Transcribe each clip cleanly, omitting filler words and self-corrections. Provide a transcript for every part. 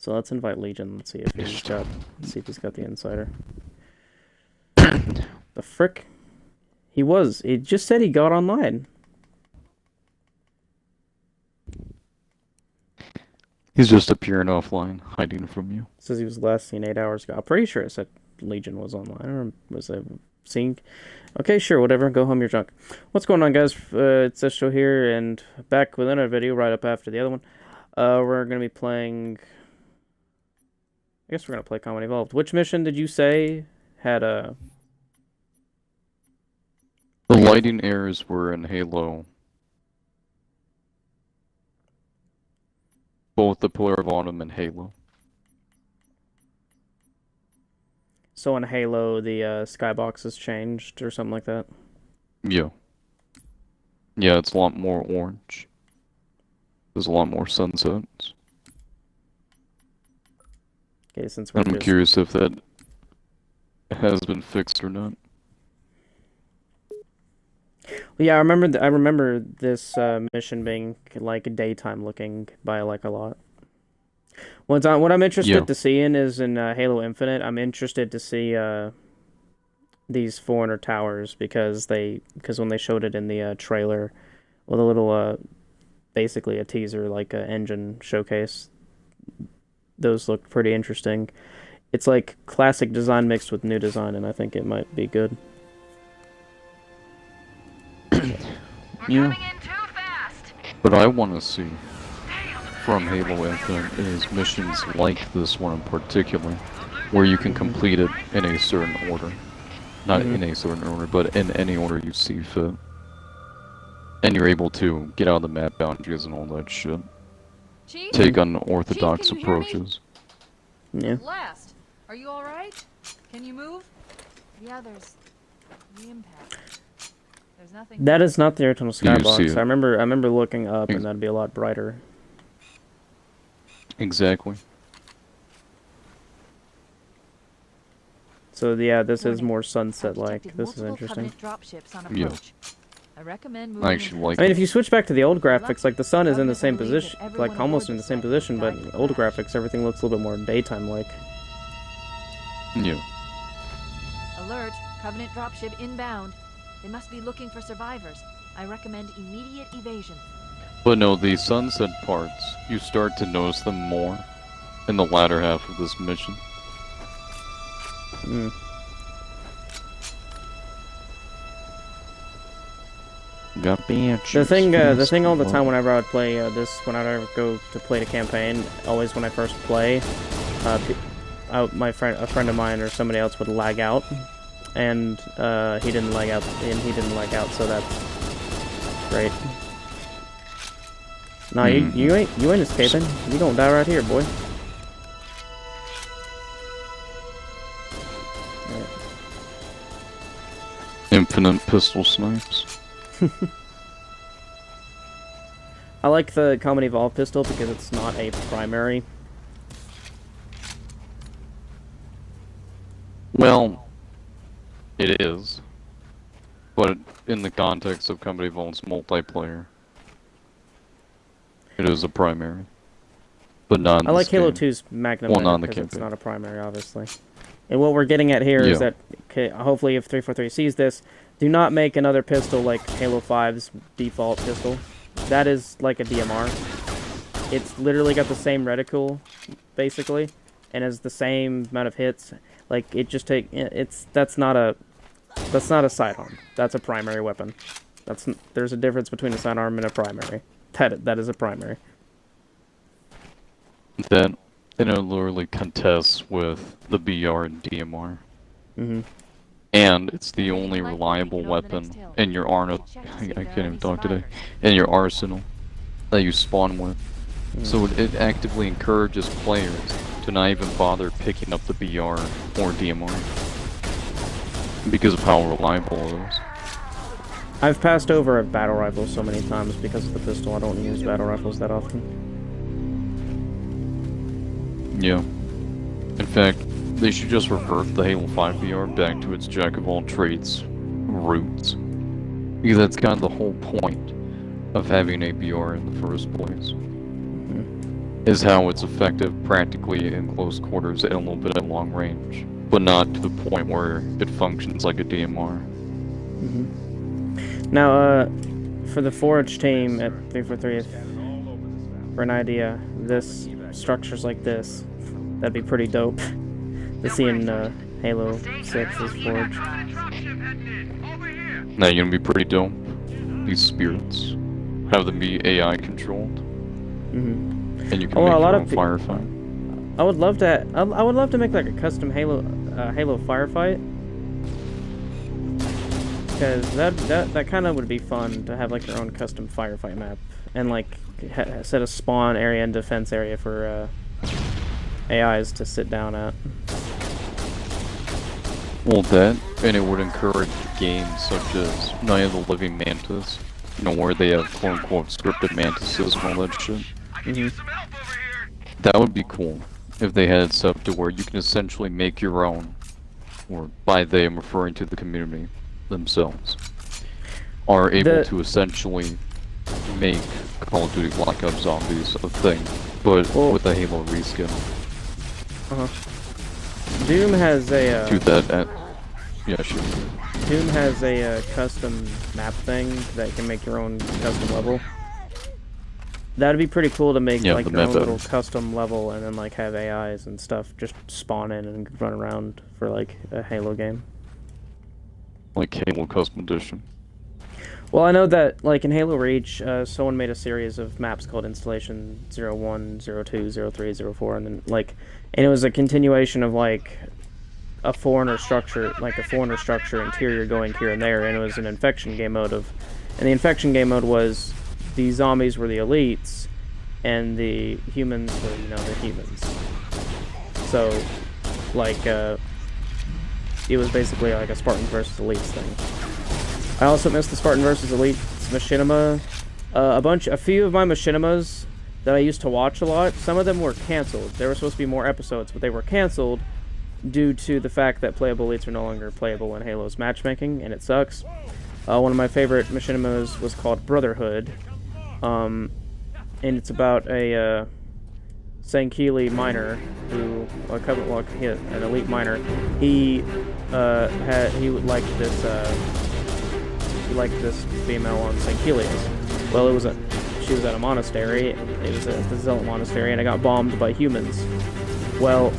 So let's invite Legion and see if he's got the insider. The frick? He just said he got online. He's just appearing offline, hiding from you. Says he was last seen 8 hours ago. I'm pretty sure it said Legion was online, or was I seeing? Okay, sure, whatever. Go home, you're drunk. What's going on, guys? It's Estro here, and back with another video right up after the other one. We're gonna be playing. I guess we're gonna play Combat Evolved. Which mission did you say had a? The lighting errors were in Halo. Both the Pillar of Autumn and Halo. So in Halo, the skybox has changed or something like that? Yeah. Yeah, it's a lot more orange. There's a lot more sunsets. Okay, since we're I'm curious if that has been fixed or not. Well, yeah, I remember this mission being like daytime looking by like a lot. What I'm interested to see is in Halo Infinite. I'm interested to see these Foreigner towers because when they showed it in the trailer with a little basically a teaser like an engine showcase, those looked pretty interesting. It's like classic design mixed with new design, and I think it might be good. Yeah. What I want to see from Halo Infinite is missions like this one in particular, where you can complete it in a certain order. Not in a certain order, but in any order you see fit. And you're able to get out of the map boundaries and all that shit. Chief? Take unorthodox Chief, can you hear me? approaches. Yeah. Last, are you alright? Can you move? Yeah, there's the impact. There's nothing. That is not the Eternal Do you see Skybox. it? I remember looking up, and that'd be a lot brighter. Exactly. So yeah, this is more sunset-like. This is interesting. Yeah. I recommend I actually like I mean, it. if you switch back to the old graphics, like the sun is in the same position, like almost in the same position, but in old graphics, everything looks a little bit more daytime-like. Yeah. Alert! Covenant dropship inbound. They must be looking for survivors. I recommend immediate evasion. But no, the sunset parts, you start to notice them more in the latter half of this mission. Got The thing all the time whenever I would play whenever I would go to play the campaign, always when I first play, a friend of mine or somebody else would lag out, and he didn't lag out, so that's great. Nah, you ain't escaping. You gonna die right here, boy. Right. Infinite pistol snipes. I like the Combat Evolved pistol because it's not a primary. Well, it is, but in the context of Combat Evolved's multiplayer, it is a primary, but not in I like this Halo game. 2's Magnum Well, not in the because it's campaign. not a primary, obviously. And what we're getting at here is that, hopefully if 343 sees this, do not make another pistol like Halo 5's default pistol. That is like a DMR. It's literally got the same reticle, basically, and has the same amount of hits. Like, that's not a sidearm. That's a primary weapon. There's a difference between a sidearm and a primary. That is a primary. That it literally contests with the BR and DMR. And it's the only reliable weapon in your arsenal. I can't even talk today. In your arsenal that you spawn with. So it actively encourages players to not even bother picking up the BR or DMR because of how reliable it is. I've passed over a battle rifle so many times because of the pistol. I don't use battle rifles that often. Yeah. In fact, they should just revert the Halo 5 BR back to its jack-of-all-trades roots. Because that's kind of the whole point of having a BR in the first place. is how it's effective practically in close quarters and a little bit at long range, but not to the point where it functions like a DMR. Now, for the Forge team at 343, for an idea, this structures like this, that'd be pretty dope to see in Halo 6's Forge. Now, you're gonna be pretty dope. These spirits, have them be AI controlled, and you can make your own firefight. I would love to. I would love to make like a custom Halo firefight, because that kind of would be fun to have like your own custom firefight map and like set a spawn area and defense area for AIs to sit down at. Well, that, and it would encourage games such as Night of the Living Mantis, you know, where they have quote-unquote scripted mantises and all that shit. That would be cool if they had it set up to where you can essentially make your own, or by they I'm referring to the community themselves, are able to essentially make Call of Duty Black Ops Zombies a thing, but with a Halo reskin. Doom has a do that yeah, sure. Doom has a custom map thing that you can make your own custom level. That'd be pretty cool to make like your own little custom level and then like have AIs and stuff just spawn in and run around for like a Halo game. Like Halo Custom Edition. Well, I know that like in Halo Reach, someone made a series of maps called Installation 01, 02, 03, 04, and then like, and it was a continuation of like a foreigner structure, interior going here and there, and it was an infection game mode and the infection game mode was the zombies were the elites, and the humans were, you know, the humans. So, like, it was basically like a Spartans versus elites thing. I also missed the Spartan versus elites machinima. A few of my machinimas that I used to watch a lot, some of them were canceled. There were supposed to be more episodes, but they were canceled due to the fact that playable elites are no longer playable in Halo's matchmaking, and it sucks. One of my favorite machinimas was called Brotherhood, and it's about a Sankili miner who, an elite miner. He liked this female on Sankilius. Well, she was at a monastery. It was the Zealot monastery, and it got bombed by humans. Well,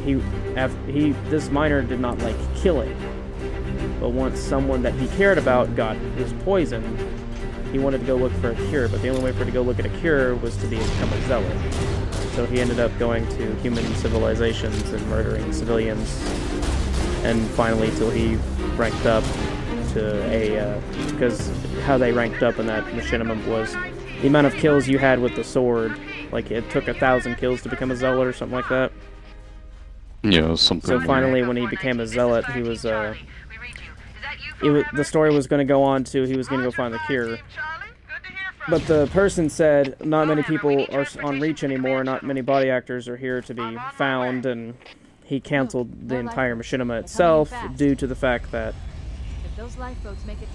this miner did not like killing, but once someone that he cared about was poisoned, he wanted to go look for a cure, but the only way for him to go look at a cure was to become a zealot. So he ended up going to human civilizations and murdering civilians, and finally till he ranked up to because how they ranked up in that machinima was the amount of kills you had with the sword. Like, it took 1,000 kills to become a zealot or something like that. Yeah, something. So finally, when he became a zealot, he was the story was going to go on to he was going to go find the cure. But the person said not many people are on Reach anymore, not many body actors are here to be found, and he canceled the entire machinima itself due to the fact that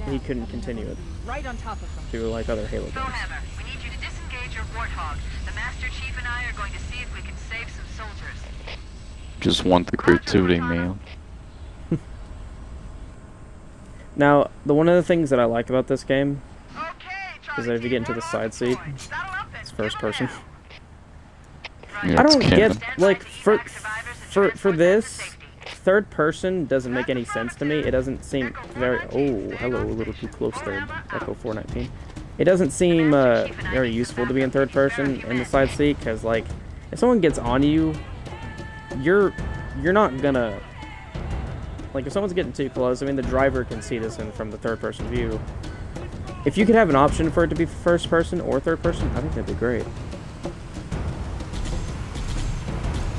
he couldn't continue it through like other Halo games. We need you to disengage your Warthog. The Master Chief and I are going to see if we can save some soldiers. Just want the creativity, man. Now, one of the things that I like about this game is that if you get into the side seat, it's first person. Yeah, I don't get, like, for this, third person doesn't make any sense to me. It doesn't seem very... Oh, hello, a little too close there, Echo 419. It doesn't seem very useful to be in third person in the side seat, because, like, if someone gets on you, you're not gonna... Like, if someone's getting too close, I mean, the driver can see this from the third person view. If you could have an option for it to be first person or third person, I think that'd be great.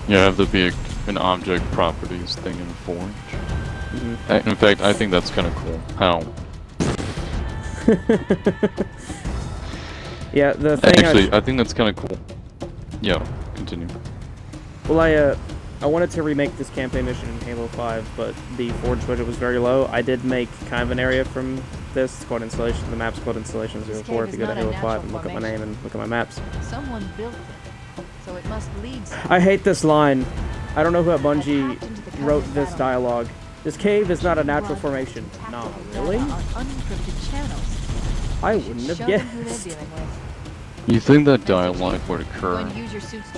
Yeah, have there be an object properties thing in Forge. In fact, I think that's kind of cool. How? Yeah, the thing actually, I think that's kind of cool. Yeah, continue. Well, I wanted to remake this campaign mission in Halo 5, but the Forge budget was very low. I did make kind of an area from this. It's called Installation. The map's called Installation 04. If you go to Halo 5 and look up my name and look at my maps. Someone built it. so it must lead. I hate this line. I don't know who at Bungie wrote this dialogue. This cave is not a natural formation. Nah, really? I wouldn't have guessed. You think that dialogue would occur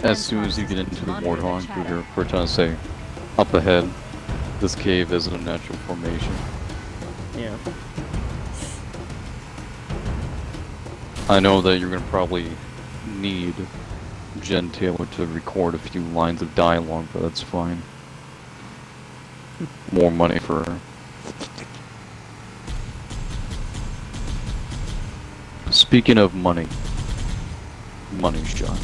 as soon as you get into the Warthog, where we're trying to say, up ahead, this cave isn't a natural formation. Yeah. I know that you're gonna probably need Jen Taylor to record a few lines of dialogue, but that's fine. More money for her. Speaking of money shot.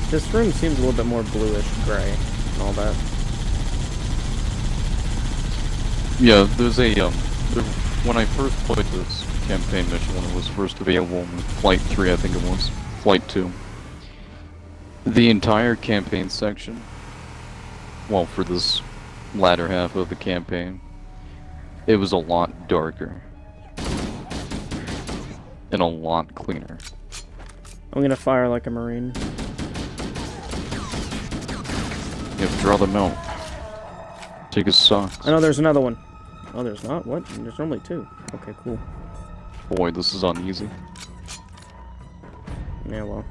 This room seems a little bit more bluish gray and all that. Yeah, there's a when I first played this campaign mission when it was first available in Flight 3, I think it was, Flight 2. The entire campaign section, well, for this latter half of the campaign, it was a lot darker. And a lot cleaner. I'm gonna fire like a Marine. You have to draw them out. Take his socks. I know there's another one. Oh, there's not? What? There's normally two. Okay, cool. Boy, this is uneasy. Yeah, well.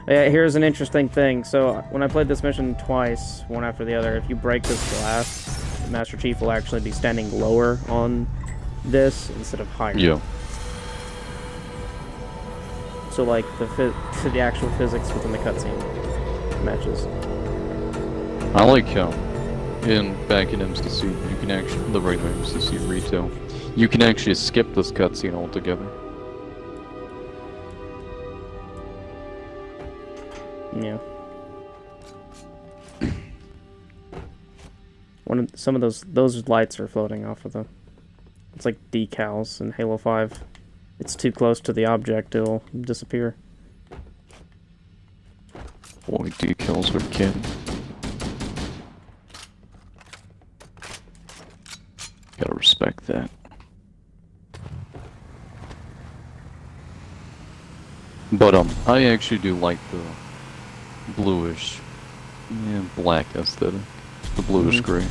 Yeah, here's an interesting thing. So, when I played this mission twice, one after the other, if you break this glass, the Master Chief will actually be standing lower on this instead of higher. Yeah. So, like, the actual physics within the cutscene matches. I like how back in MCC, you can actually, the regular MCC retail, you can actually skip this cutscene altogether. Yeah. Some of those lights are floating off of them. It's like decals in Halo 5. It's too close to the object, it'll disappear. Boy, decals are king. Gotta respect that. But I actually do like the bluish, black aesthetic. The bluish gray.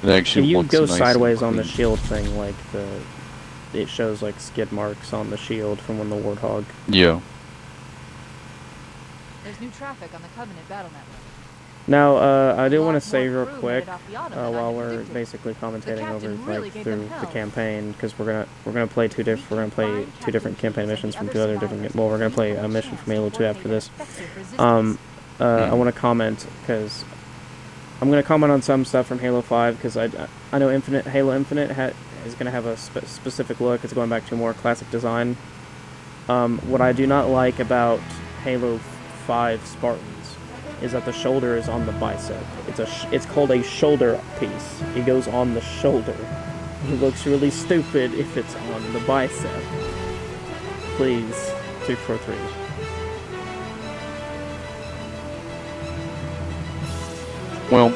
It actually if you looks go nice sideways and on the clean. shield thing, like it shows like skid marks on the shield from when the Warthog. Yeah. There's new traffic on the Covenant battle network. Now, I do want to say real quick, while we're basically commentating over like through the campaign, because we're gonna play two different campaign missions from two other different. Well, we're gonna play a mission from Halo 2 after this. I want to comment because I'm gonna comment on some stuff from Halo 5 because I know Halo Infinite is gonna have a specific look. It's going back to a more classic design. What I do not like about Halo 5 Spartans is that the shoulder is on the bicep. It's called a shoulder piece. It goes on the shoulder. It looks really stupid if it's on the bicep. Please, 243. Well,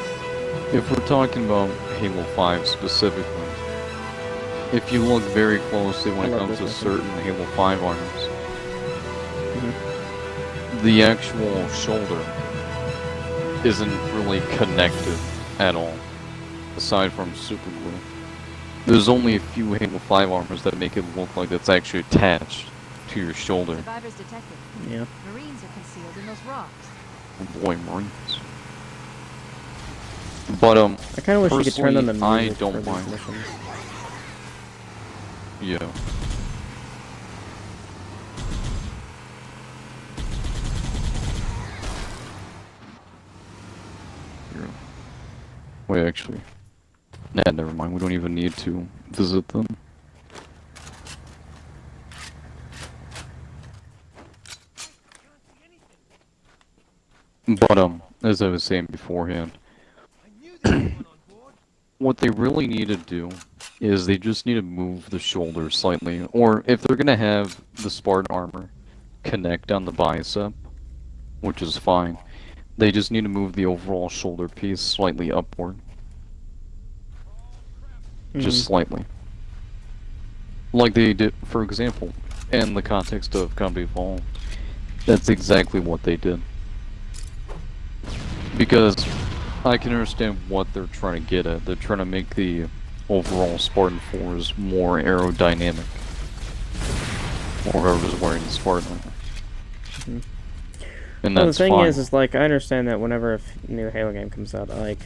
if we're talking about Halo 5 specifically, if you look very closely when it comes to certain Halo 5 armors, the actual shoulder isn't really connected at all, aside from super glue. There's only a few Halo 5 armors that make it look like it's actually attached to your shoulder. Survivors detected. Yeah. Marines are concealed in those rocks. Oh boy, Marines. But I kind of wish you could turn on the I music don't for these mind. missions. Yeah. Wait, actually. Nah, never mind. We don't even need to visit them. But, as I was saying beforehand, what they really need to do is they just need to move the shoulder slightly, or if they're gonna have the Spartan armor connect on the bicep, which is fine, they just need to move the overall shoulder piece slightly upward. Just slightly. Like they did, for example, in the context of Combat Evolved, that's exactly what they did. Because I can understand what they're trying to get at. They're trying to make the overall Spartan 4s more aerodynamic. Or whoever's wearing the Spartan. Mm-hmm. And well, that's the thing fine. is like I understand that whenever a new Halo game comes out, like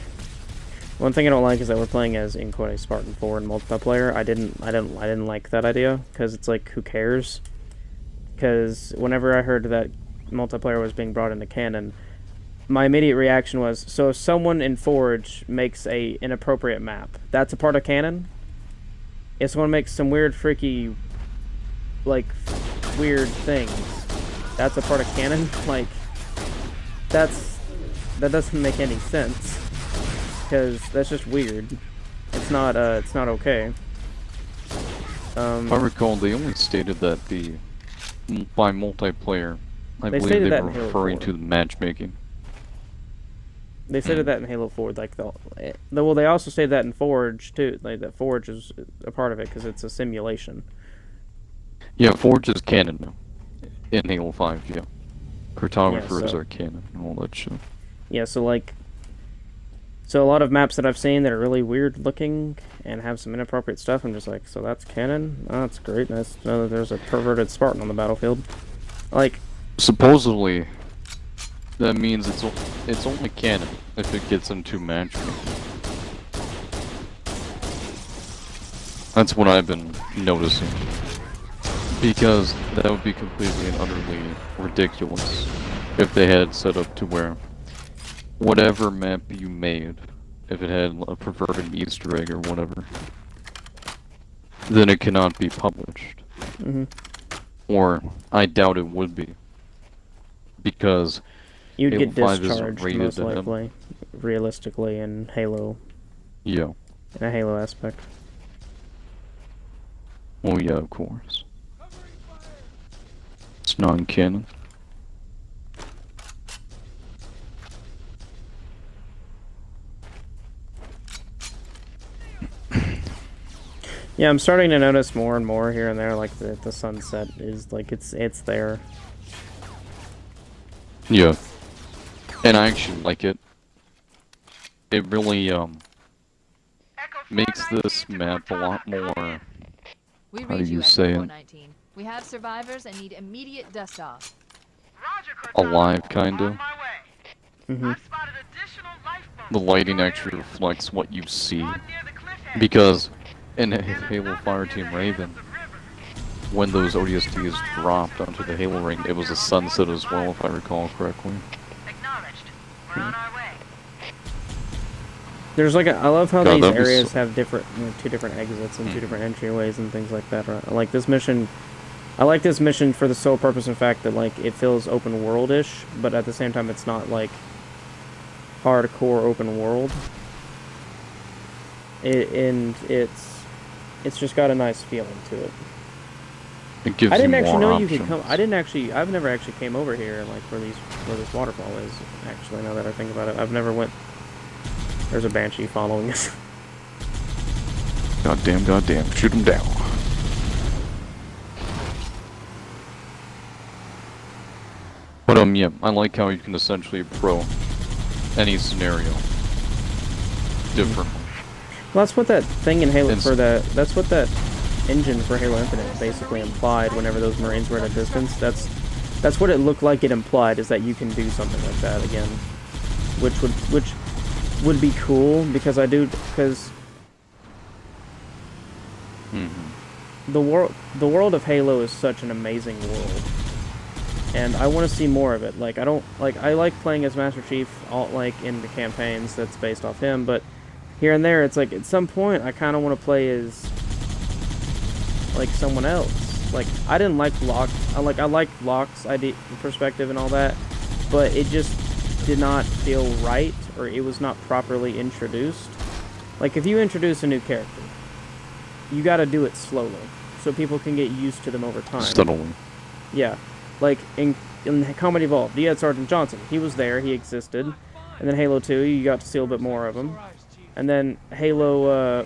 one thing I don't like is that we're playing as in quote a Spartan 4 in multiplayer. I didn't like that idea because it's like who cares? Because whenever I heard that multiplayer was being brought into canon, my immediate reaction was, so if someone in Forge makes a inappropriate map, that's a part of canon? If someone makes some weird freaky like weird things, that's a part of canon? Like that doesn't make any sense. Because that's just weird. It's not okay. If I recall, they only stated that by multiplayer, I believe they were referring to the matchmaking. They stated that in Halo 4, like well, they also stated that in Forge too, like that Forge is a part of it because it's a simulation. Yeah, Forge is canon now. In Halo 5, yeah. Cartographers are canon and all that shit. Yeah, so a lot of maps that I've seen that are really weird looking and have some inappropriate stuff, I'm just like, so that's canon? Oh, that's great. Nice to know that there's a perverted Spartan on the battlefield. Like, supposedly, that means it's only canon if it gets into matchmaking. That's what I've been noticing. Because that would be completely and utterly ridiculous if they had set up to where whatever map you made, if it had a perverted Easter egg or whatever, then it cannot be published. mm-hmm. Or I doubt it would be. Because you'd Halo get 5 discharged isn't most rated likely, realistically, in Halo. Yeah. In a Halo aspect. Oh yeah, of course. It's non-canon. Yeah, I'm starting to notice more and more here and there, like the sunset is like it's there. Yeah. And I actually like it. It really makes this map a lot more, how do you say it? We have survivors and need immediate dust off. Alive, kinda. Mm-hmm. The lighting actually reflects what you see. Because in Halo Fireteam Raven, when those ODSTs dropped onto the Halo ring, it was a sunset as well, if I recall correctly. There's like I love how these areas have different, two different exits and two different entryways and things like that. Right? Like this mission, I like this mission for the sole purpose and fact that like it feels open world-ish, but at the same time it's not like hardcore open world. And it's just got a nice feeling to it. It gives I didn't you actually more know options. you could come. I've never actually came over here, like where this waterfall is. Actually, now that I think about it, I've never went. There's a banshee following us. Goddamn, shoot him down. But yeah, I like how you can essentially pro any scenario differently. Well, that's what that thing in Halo that's what that engine for Halo Infinite basically implied. Whenever those Marines were at a distance, that's what it looked like. It implied is that you can do something like that again, which would be cool because the world of Halo is such an amazing world, and I want to see more of it. Like I like playing as Master Chief, like in the campaigns that's based off him, but here and there, it's like at some point I kind of want to play as like someone else. Like I didn't like Locke. I liked Locke's idea, perspective, and all that, but it just did not feel right, or it was not properly introduced. Like if you introduce a new character, you got to do it slowly so people can get used to them over time. Steadily. Yeah, like in Combat Evolved, you had Sergeant Johnson. He was there, he existed, and then Halo 2, you got to see a little bit more of him. And then Halo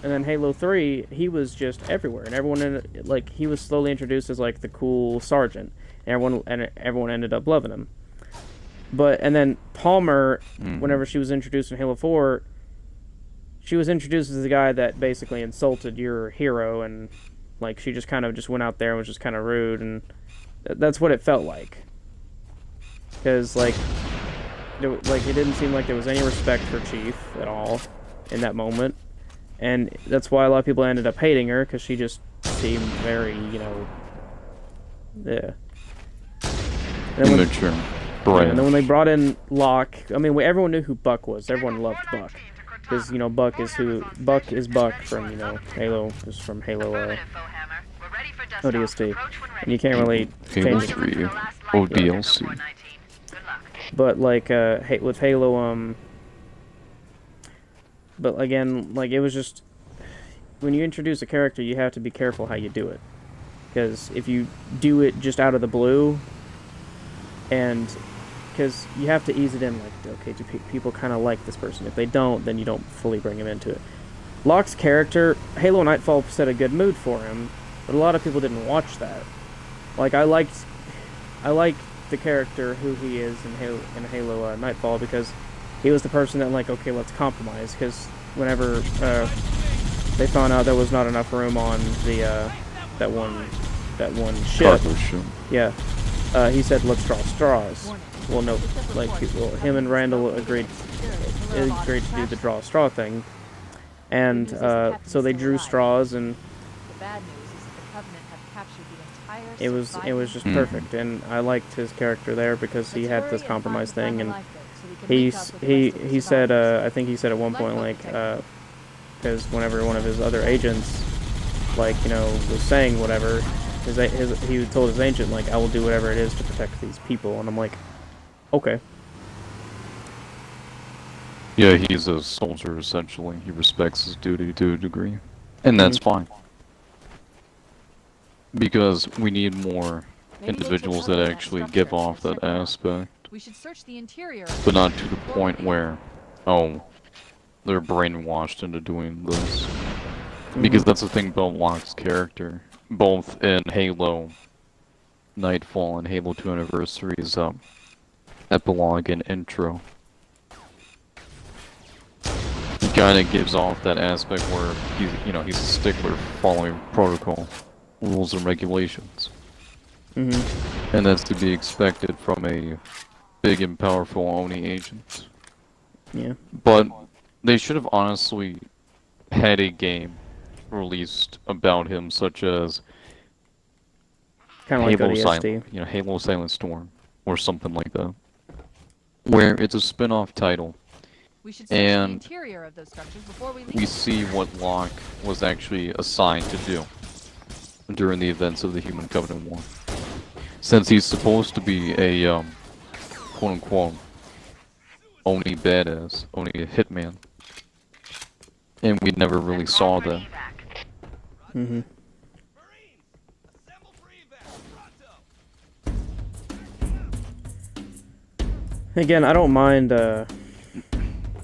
and then Halo 3, he was just everywhere, and everyone like he was slowly introduced as like the cool sergeant, and everyone ended up loving him. And then Palmer, whenever she was introduced in Halo 4, she was introduced as the guy that basically insulted your hero, and like she just kind of just went out there and was just kind of rude, and that's what it felt like. Because like it didn't seem like there was any respect for Chief at all in that moment, and that's why a lot of people ended up hating her, because she just seemed very, yeah. Immature. And then when they brought in Locke, I mean, everyone knew who Buck was. Everyone loved Buck, because Buck is Buck from Halo, is from Halo ODST, and you can't really Halo change 3 ODLC. But like with Halo, but again, like it was just when you introduce a character, you have to be careful how you do it, because if you do it just out of the blue, and because you have to ease it in, like, okay, do people kind of like this person? If they don't, then you don't fully bring him into it. Locke's character, Halo Nightfall set a good mood for him, but a lot of people didn't watch that. Like, I liked the character, who he is in Halo Nightfall, because he was the person that, like, okay, let's compromise, because whenever they found out there was not enough room on the that one ship, yeah, he said, let's draw straws. Well, no, like, him and Randall agreed to do the draw straw thing, and so they drew straws, and it was just perfect, and I liked his character there because he had this compromise thing, and he said, I think he said at one point, like, because whenever one of his other agents, like, was saying whatever, he told his agent, like, I will do whatever it is to protect these people, and I'm like, okay. Yeah, he's a soldier, essentially. He respects his duty to a degree. And that's fine. Because we need more individuals that actually give off that aspect. We should search the interior. But not to the point where, oh, they're brainwashed into doing this. Because that's the thing about Locke's character. Both in Halo Nightfall and Halo 2 Anniversary's epilogue and intro. He kind of gives off that aspect where he's a stickler following protocol, rules and regulations. And that's to be expected from a big and powerful Oni agent. Yeah. But they should have honestly had a game released about him, such as kind of like ODST. Halo Silent Storm, or something like that, where it's a spin-off title, and we see what Locke was actually assigned to do during the events of the Human Covenant War. Since he's supposed to be a quote-unquote Oni badass, Oni hitman, and we never really saw that. Again, I don't mind a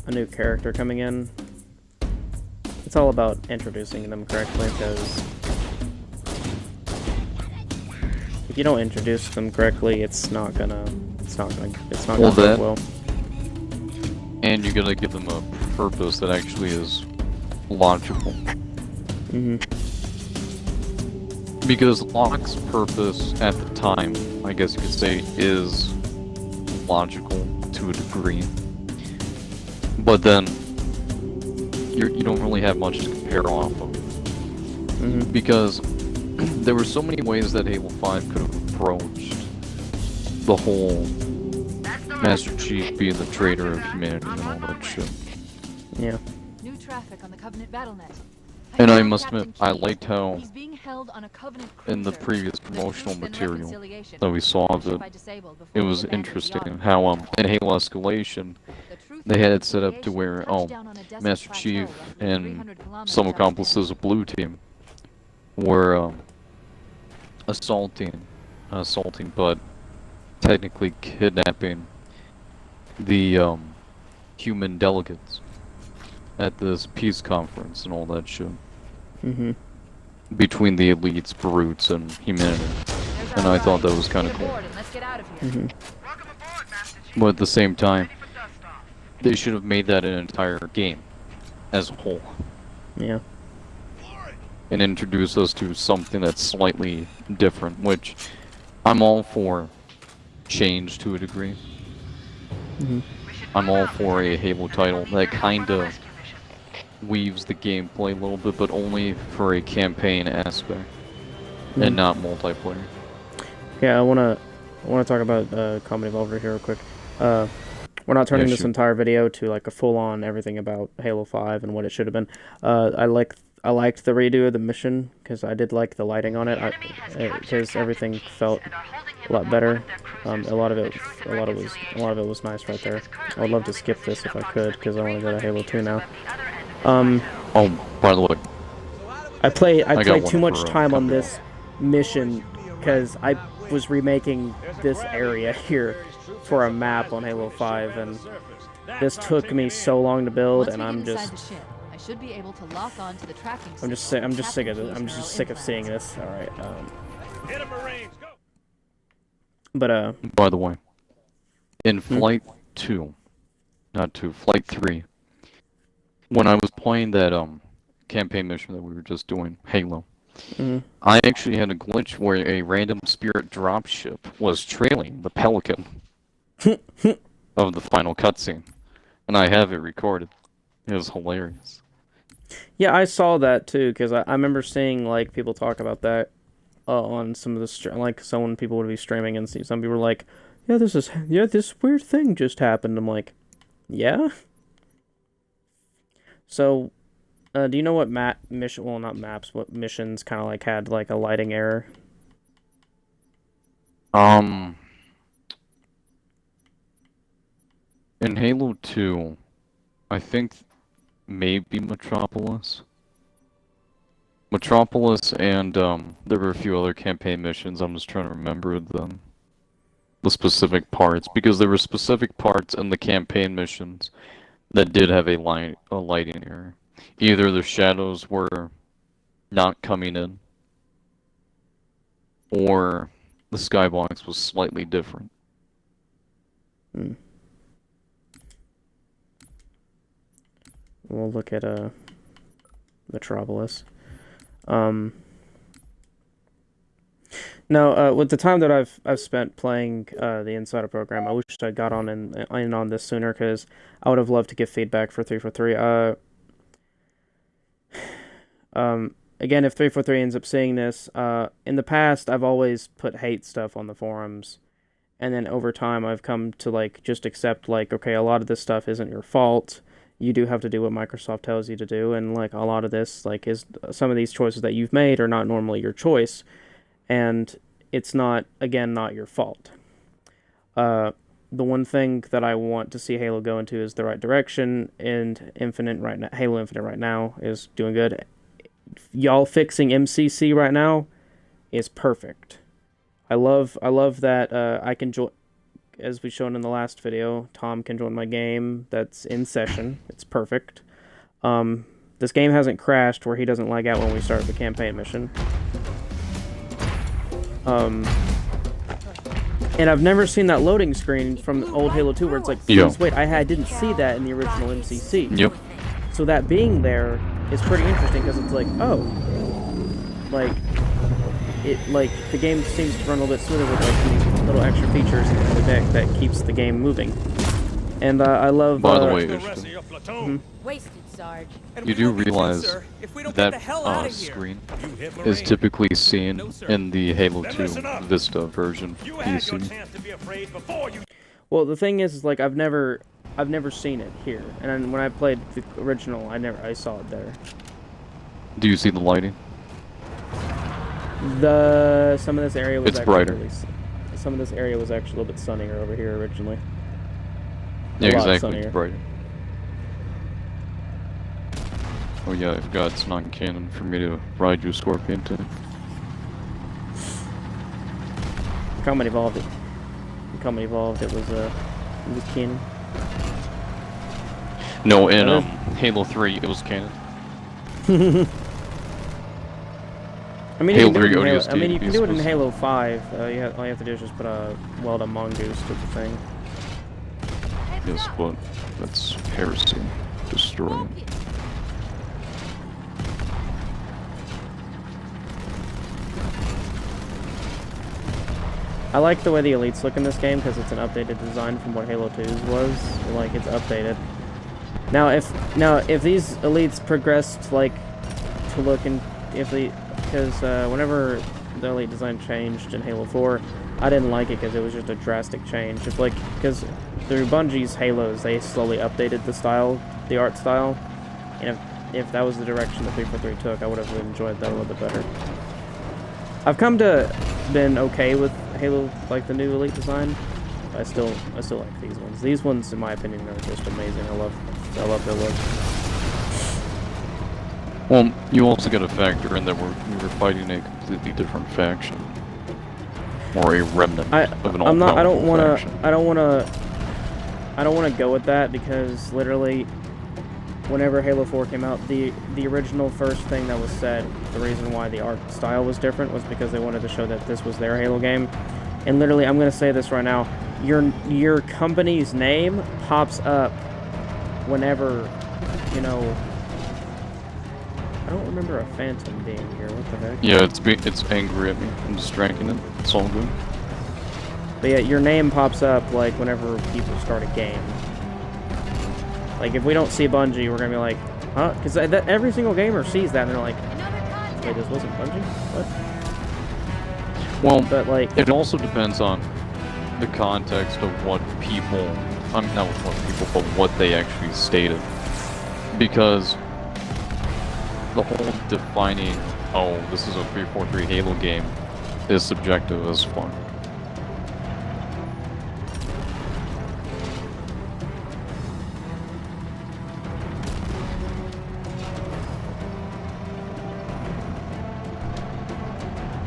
new character coming in. It's all about introducing them correctly, because if you don't introduce them correctly, it's not gonna work well. And you gotta give them a purpose that actually is logical. Because Locke's purpose at the time, I guess you could say, is logical to a degree. But then, you don't really have much to compare off of. Because there were so many ways that Halo 5 could have approached the whole Master Chief being the traitor of humanity and all that shit. Yeah. New traffic on the Covenant BattleNet. And I must admit, I liked how, in the previous promotional material that we saw of it, it was interesting how, in Halo Escalation, they had it set up to where, Master Chief and some accomplices of Blue Team were, assaulting, but technically kidnapping the, human delegates. at this peace conference and all that shit. Mm-hmm. Between the elites, brutes, and humanity. And I thought that was kind of cool. Mm-hmm. But at the same time, they should have made that an entire game as a whole. Yeah. And introduce us to something that's slightly different, which I'm all for change to a degree. Mm-hmm. I'm all for a Halo title that kind of weaves the gameplay a little bit, but only for a campaign aspect, and not multiplayer. Yeah, I wanna talk about Comedy Evolver here real quick. We're not turning this entire video to like a full-on everything about Halo 5 and what it should have been. I liked the redo of the mission because I did like the lighting on it. Because everything felt a lot better. A lot of it was nice right there. I would love to skip this if I could because I want to go to Halo 2 now. Oh, by the way, I played too much time on this mission because I was remaking this area here for a map on Halo 5, and this took me so long to build, and I'm just sick of it. I'm just sick of seeing this. All right. But by the way, in Flight 2, not 2, Flight 3, when I was playing that campaign mission that we were just doing, Halo, I actually had a glitch where a random spirit dropship was trailing the Pelican of the final cutscene, and I have it recorded. It was hilarious. Yeah, I saw that too because I remember seeing like people talk about that on some of the like someone people would be streaming and see some people were like, this weird thing just happened. I'm like, yeah. So, do you know what mission? Well, not maps. What missions kind of like had like a lighting error? In Halo 2, I think maybe Metropolis. And there were a few other campaign missions. I'm just trying to remember the specific parts, because there were specific parts in the campaign missions that did have a lighting error. Either the shadows were not coming in, or the skybox was slightly different. We'll look at Metropolis. No, with the time that I've spent playing the Insider program, I wish I got on in on this sooner because I would have loved to give feedback for 343. Again, if 343 ends up seeing this, in the past I've always put hate stuff on the forums, and then over time I've come to like just accept like, okay, a lot of this stuff isn't your fault. You do have to do what Microsoft tells you to do, and like a lot of this like is some of these choices that you've made are not normally your choice, and it's not your fault. The one thing that I want to see Halo go into is the right direction, and Halo Infinite right now is doing good. Y'all fixing MCC right now is perfect. I love that I can join. As we shown in the last video, Tom can join my game that's in session. It's perfect. This game hasn't crashed where he doesn't lag out when we start the campaign mission. And I've never seen that loading screen from old Halo 2 where it's like, please wait, I didn't see that in the original MCC. Yep. So that being there is pretty interesting because it's like, oh, like the game seems to run a little bit smoother with like these little extra features in the deck that keeps the game moving. And I love. By the way, you do realize that screen is typically seen in the Halo 2 Vista version for PC. Well, the thing is like I've never seen it here, and then when I played the original, I saw it there. Do you see the lighting? Some of this area was brighter. Some of this area was actually a little bit sunnier over here originally. Yeah, exactly. It's brighter. Oh yeah, I forgot it's non-canon for me to ride you Scorpion today. Combat Evolved it was canon. No, in Halo 3, it was canon. I mean, Halo you can do 3 it in Halo, ODST I mean, you can do it in was- Halo 5. All you have to do is just put a weld a mongoose to the thing. Yes, but that's heresy. Destroy it. I like the way the elites look in this game because it's an updated design from what Halo 2's was. Like, it's updated. Now if these elites progressed like to look in because whenever the elite design changed in Halo 4, I didn't like it because it was just a drastic change. If like because through Bungie's Halos, they slowly updated the style, the art style, and if that was the direction that 343 took, I would have enjoyed that a little bit better. I've come to been okay with Halo, like the new elite design. I still like these ones. These ones, in my opinion, are just amazing. I love their look. Well, you also got to factor in that we were fighting a completely different faction, or a remnant of an all-powerful I don't want to go with that because literally, whenever Halo 4 came out, the original first thing that was said, the reason why the art style was different was because they wanted to show that this was their Halo game. And literally, I'm gonna say this right now: your company's name pops up whenever, you know. I don't remember a phantom being here. What the heck? Yeah, it's angry at me. I'm distracting it. It's all good. But yeah, your name pops up like whenever people start a game. Like if we don't see Bungie, we're gonna be like, huh? Because every single gamer sees that and they're like, wait, this wasn't Bungie? What? Well, but like, it also depends on the context of what people, not what people, but what they actually stated. Because the whole defining, oh, this is a 343 Halo game, is subjective as fuck.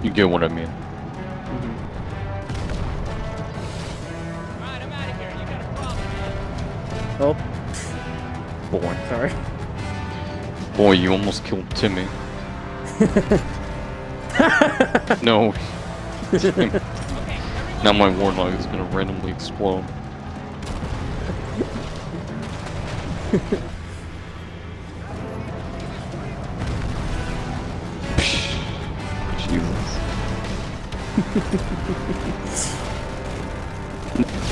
You get what I mean. oh, Boy. sorry. Boy, you almost killed Timmy. No. Now my warlock is gonna randomly explode. Jesus.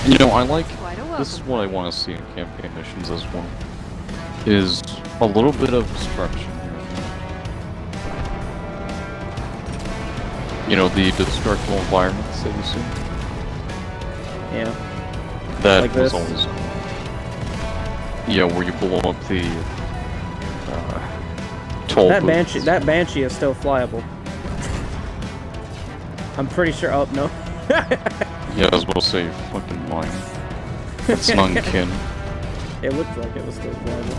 You know, I like, this is what I want to see in campaign missions as well, is a little bit of destruction here and there. You know, the destructible environments that you see? Yeah. That like was this? always... Yeah, where you blow up the... toll booths. That Banshee is still flyable. I'm pretty sure, oh, no. Yeah, I was about to say, fucking mine. It's non-kin. It looked like it was still flyable.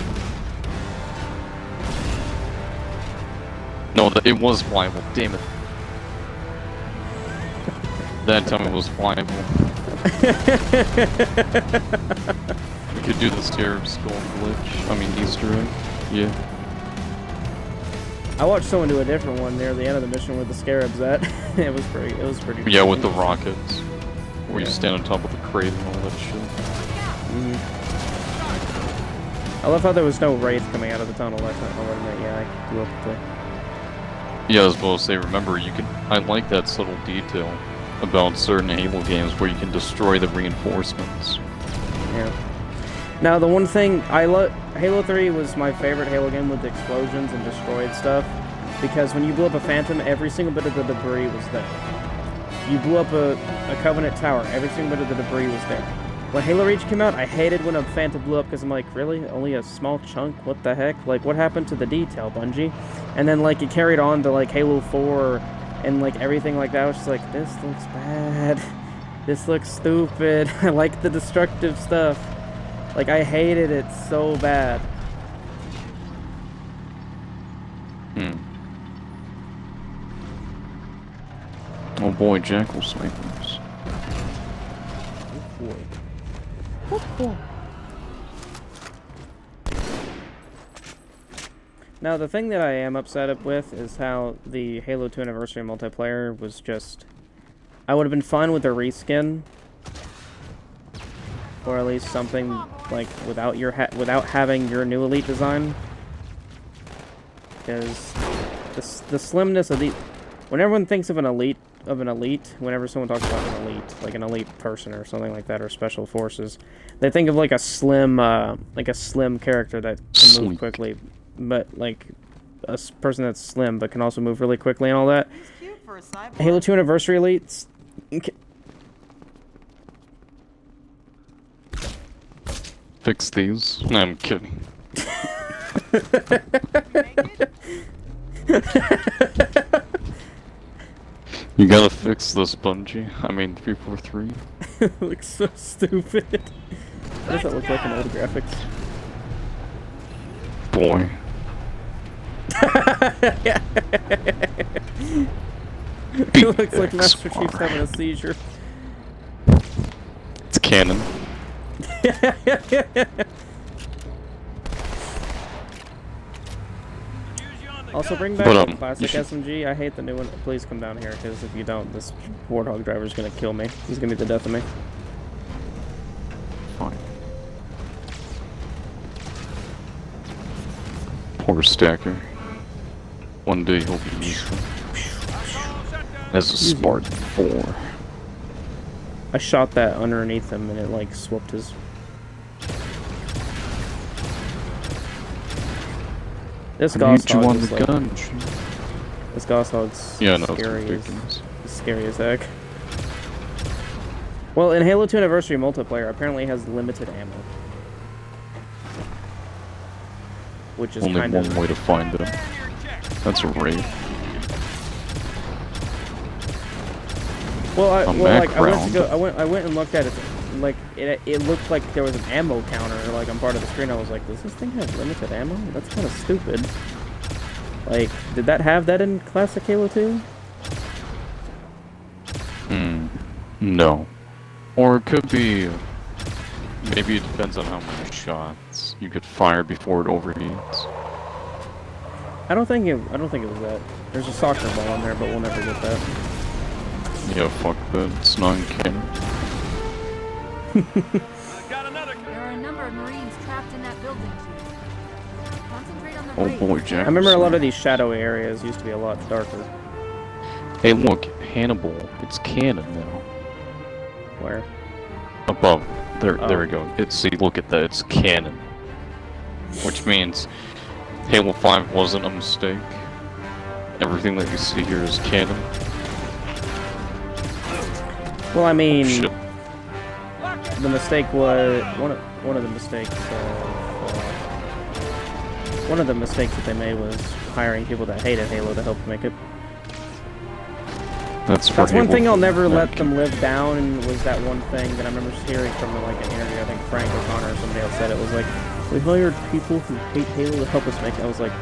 No, it was flyable, damn it. That time it was flyable. We could do the Scarab Skull glitch, I mean Easter egg, yeah. I watched someone do a different one near the end of the mission with the scarabs at. it was pretty Yeah, funny. with the rockets. Where you stand on top of the crate and all that shit. I love how there was no wraith coming out of the tunnel that time. Oh, wait a minute, yeah, I blew up the... Yeah, I was about to say, remember, you can... I like that subtle detail about certain Halo games where you can destroy the reinforcements. Yeah. Now, the one thing I love... Halo 3 was my favorite Halo game with explosions and destroyed stuff. Because when you blew up a Phantom, every single bit of the debris was there. You blew up a Covenant tower, every single bit of the debris was there. When Halo Reach came out, I hated when a Phantom blew up because I'm like, really? Only a small chunk? What the heck? Like, what happened to the detail, Bungie? And then, like, it carried on to, like, Halo 4 and, like, everything like that. I was just like, this looks bad. This looks stupid. I like the destructive stuff. Like, I hated it so bad. Oh boy, Jackal snipers. Oh boy. Oh boy. Now, the thing that I am upset with is how the Halo 2 Anniversary multiplayer was just... I would have been fine with the reskin. Or at least something, like, without without having your new Elite design. Because the slimness of the... When everyone thinks of an elite, whenever someone talks about an elite, like an elite person or something like that, or special forces, they think of like a slim character that can move quickly, but like a person that's slim but can also move really quickly and all that. Halo 2 Anniversary elites. Fix these? No, I'm kidding. You gotta fix this, Bungie. I mean, 343. It looks so stupid. What does that look like in old graphics? Boy. It looks like Master Chief's having a seizure. It's canon. Also, bring back the classic SMG. I hate the new one. Please come down here, because if you don't, this Warthog driver's gonna kill me. He's gonna be the death of me. Fine. Poor Stacker. One day he'll be useful. As a Spartan 4. I shot that underneath him, and it, like, swooped his... This Gosshog is like... This Gosshog's scary as heck. Well, in Halo 2 Anniversary multiplayer, apparently it has limited ammo. Which is only kind of... one way to find it. That's a raid. Well, I went and looked at it. Like, it looked like there was an ammo counter, like, on part of the screen. I was like, does this thing have limited ammo? That's kind of stupid. Like, did that have that in Classic Halo 2? No. Or it could be... Maybe it depends on how many shots you could fire before it overheats. I don't think it was that. There's a soccer ball on there, but we'll never get that. Yeah, fuck that. It's non-canon. There are a number of Marines trapped in that building, Chief. Concentrate on the Oh boy, Jack. I remember a lot of these shadowy areas used to be a lot darker. Hey, look, Hannibal. It's canon now. Where? Above. There we go. See, look at that. It's canon. Which means Halo 5 wasn't a mistake. Everything that you see here is canon. Well, I mean... Shit. The mistake was one of the mistakes. One of the mistakes that they made was hiring people that hated Halo to help make it. That's one thing I'll never let them live down. And was that one thing that I remember hearing from like an interview. I think Frank O'Connor or somebody else said it was like, we hired people who hate Halo to help us make it. I was like,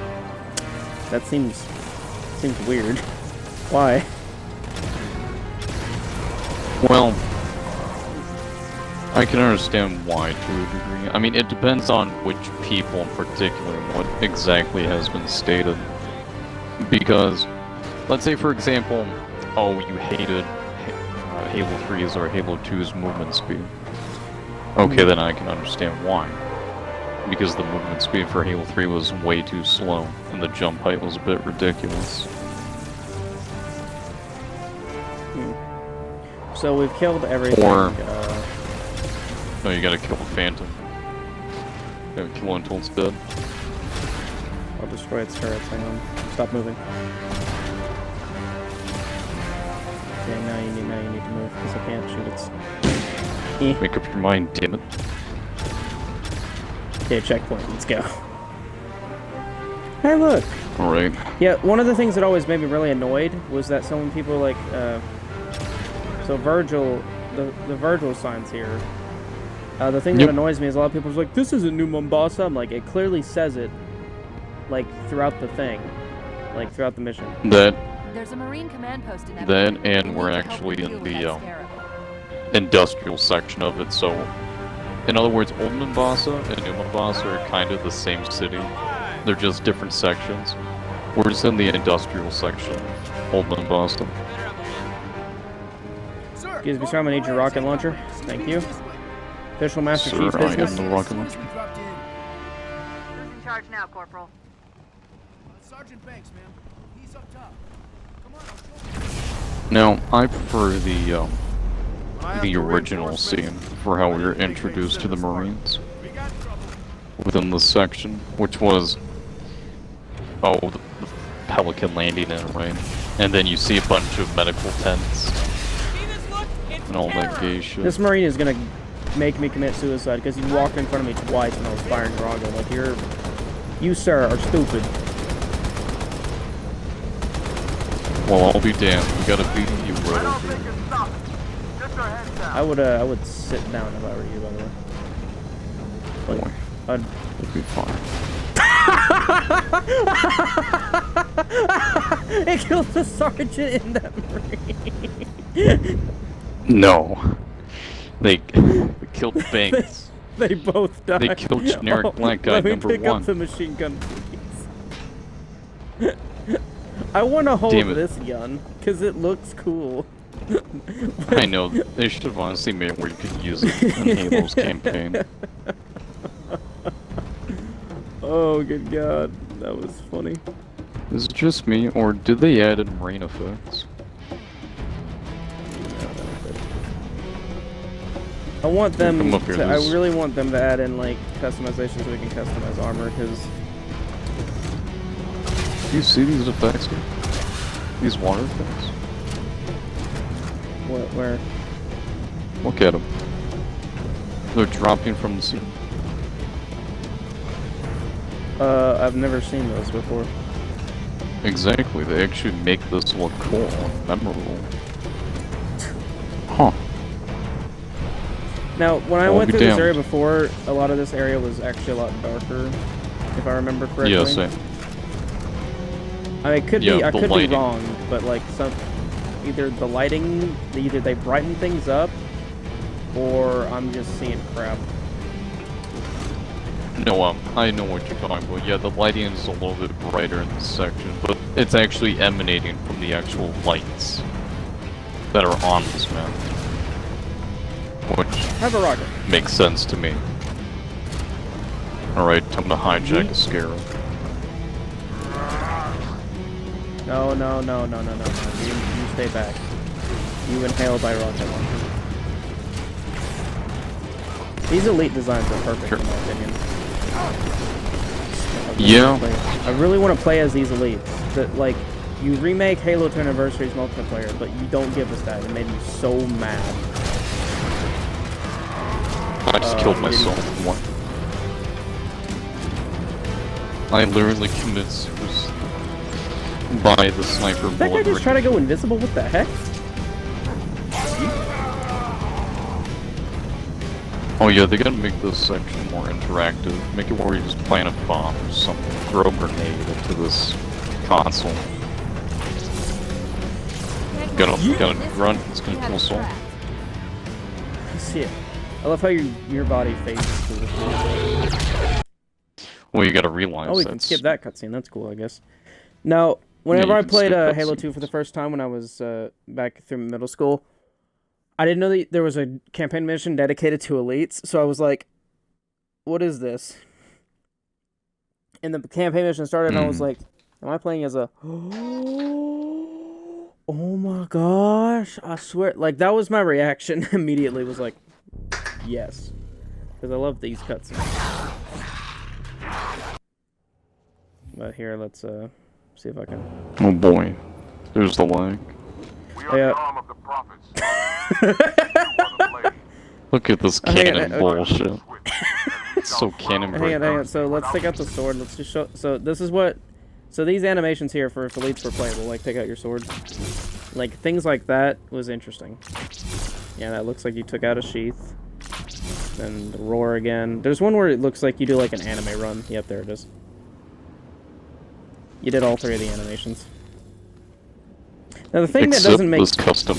that seems weird. Why? Well, I can understand why to a degree. I mean, it depends on which people in particular and what exactly has been stated. Because, let's say for example, oh, you hated Halo 3's or Halo 2's movement speed. Okay, then I can understand why. Because the movement speed for Halo 3 was way too slow, and the jump height was a bit ridiculous. So we've killed everything. No, you gotta kill the Phantom. You gotta kill it until it's dead. I'll destroy its turrets, hang on. Stop moving. Okay, now you need to move, because I can't shoot its... Make up your mind, damn it. Okay, checkpoint, let's go. Hey, look! Alright. Yeah, one of the things that always made me really annoyed was that some people like, so Virgil, the Virgil signs here. The thing that annoys me is a lot of people are like, this isn't New Mombasa. I'm like, it clearly says it, like, throughout the thing. Like, throughout the mission. There's a Marine command post in that and we're actually in the, industrial section of it, so... In other words, Old Mombasa and New Mombasa are kind of the same city. They're just different sections. We're just in the industrial section, Old in Boston. Excuse me, sir, I'm gonna need your rocket launcher. Thank you. Official Master Sir, Chief business. I am the rocket launcher. Who's in charge now, Corporal? Sergeant Banks, ma'am. He's up top. Come on, Now, I prefer the original scene for how we were introduced to the Marines within the section, which was the Pelican landing in rain, and then you see a bunch of medical tents and all that gay shit. This Marine is gonna make me commit suicide because he walked in front of me twice when I was firing Drago. Like, you sir are stupid. Well, I'll be damned. We gotta beat you, brother. I would sit down if I were you, by the way. Like, It'll be fine. It killed the sergeant in that Marine. No. They killed Banks. They both died. They killed generic black guy number Let me pick one. up the machine gun, please. I want to hold this gun, because it looks cool. I know. They should have honestly made it where you could use it in Halo's campaign. Oh, good god. That was funny. Is it just me, or did they add in rain effects? I want them here, to, I really want them to add in, like, customization so we can customize armor, because... Do you see these effects here? These water effects? What, where? Look at them. They're dropping from the ceiling. I've never seen those before. Exactly, they actually make this look cool and memorable. Huh. Now, when I went through this area before, a lot of this area was actually a lot darker, if I remember correctly. Yeah, same. I mean, I could be wrong, but like either the lighting, either they brighten things up, or I'm just seeing crap. No, I know what you're talking about. Yeah, the lighting is a little bit brighter in this section, but it's actually emanating from the actual lights that are on this map. Which have a rocket. Makes sense to me. Alright, time to hijack a Scarab. No. You stay back. You inhale by rocket launcher. These elite designs are perfect in my opinion. Yeah. I really want to play as these elites. That, like, you remake Halo 2 Anniversary's multiplayer, but you don't give us that. It made me so mad. I just killed myself. What? I literally committed suicide by the sniper bullet. That guy just try to go invisible? What the heck? Oh yeah, they gotta make this section more interactive. Make it where you just plant a bomb or something. Throw a grenade into this console. Gotta grunt, it's gonna kill soul. See it. I love how your body faces to the floor. Well, you gotta realize we can skip that cutscene. That's cool, I guess. Now, whenever I played Halo 2 for the first time when I was back through middle school, I didn't know that there was a campaign mission dedicated to elites, so I was like, what is this? And the campaign mission started, and I was like, am I playing as a... Oh my gosh, I swear. Like, that was my reaction immediately, was like, yes. Because I love these cutscenes. But here, let's see if I can... Oh boy, there's the lag. Look at this cannon bullshit. It's so cannon. Hang on. So let's take out the sword. Let's just show. So this is what. So these animations here for if elites were playable, like take out your sword, like things like that was interesting. Yeah, that looks like you took out a sheath. Then the roar again. There's one where it looks like you do like an anime run. Yep, there it is. You did all three of the animations. Now the thing that doesn't make custom.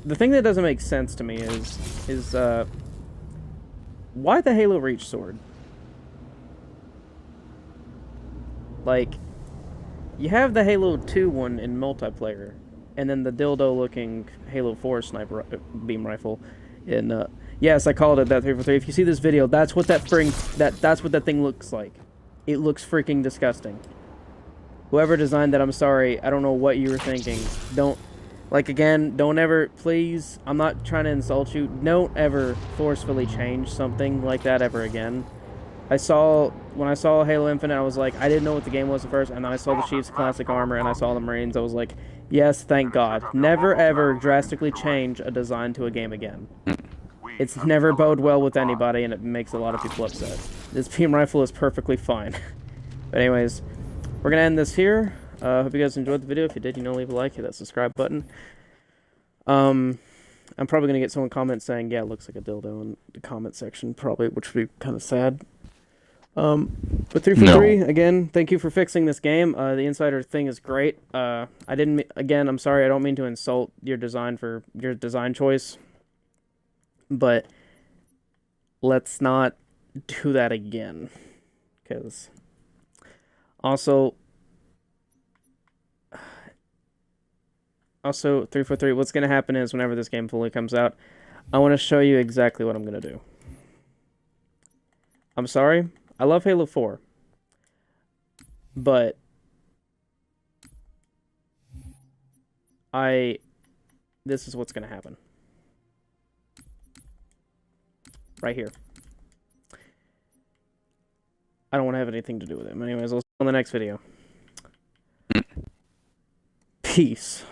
The thing that doesn't make sense to me is why the Halo Reach sword? Like, you have the Halo 2 one in multiplayer, and then the dildo-looking Halo 4 sniper beam rifle in, yes, I called it that 343. If you see this video, that's what that's what that thing looks like. It looks freaking disgusting. Whoever designed that, I'm sorry. I don't know what you were thinking. Don't, like, again, don't ever, please, I'm not trying to insult you. Don't ever forcefully change something like that ever again. When I saw Halo Infinite, I was like, I didn't know what the game was at first, and then I saw the Chiefs classic armor, and I saw the Marines, I was like, yes, thank God. Never ever drastically change a design to a game again. It's never bode well with anybody, and it makes a lot of people upset. This beam rifle is perfectly fine. But anyways, we're gonna end this here. Hope you guys enjoyed the video. If you did, leave a like, hit that subscribe button. I'm probably gonna get someone comment saying, yeah, it looks like a dildo in the comment section, probably, which would be kind of sad. But 343, again, thank you for fixing this game. The insider thing is great. Again, I'm sorry, I don't mean to insult your design choice, but let's not do that again. Because also 343, what's going to happen is whenever this game fully comes out, I want to show you exactly what I'm going to do. I'm sorry, I love Halo 4, but this is what's going to happen. Right here. I don't want to have anything to do with it. Anyways, I'll see you on the next video. Peace.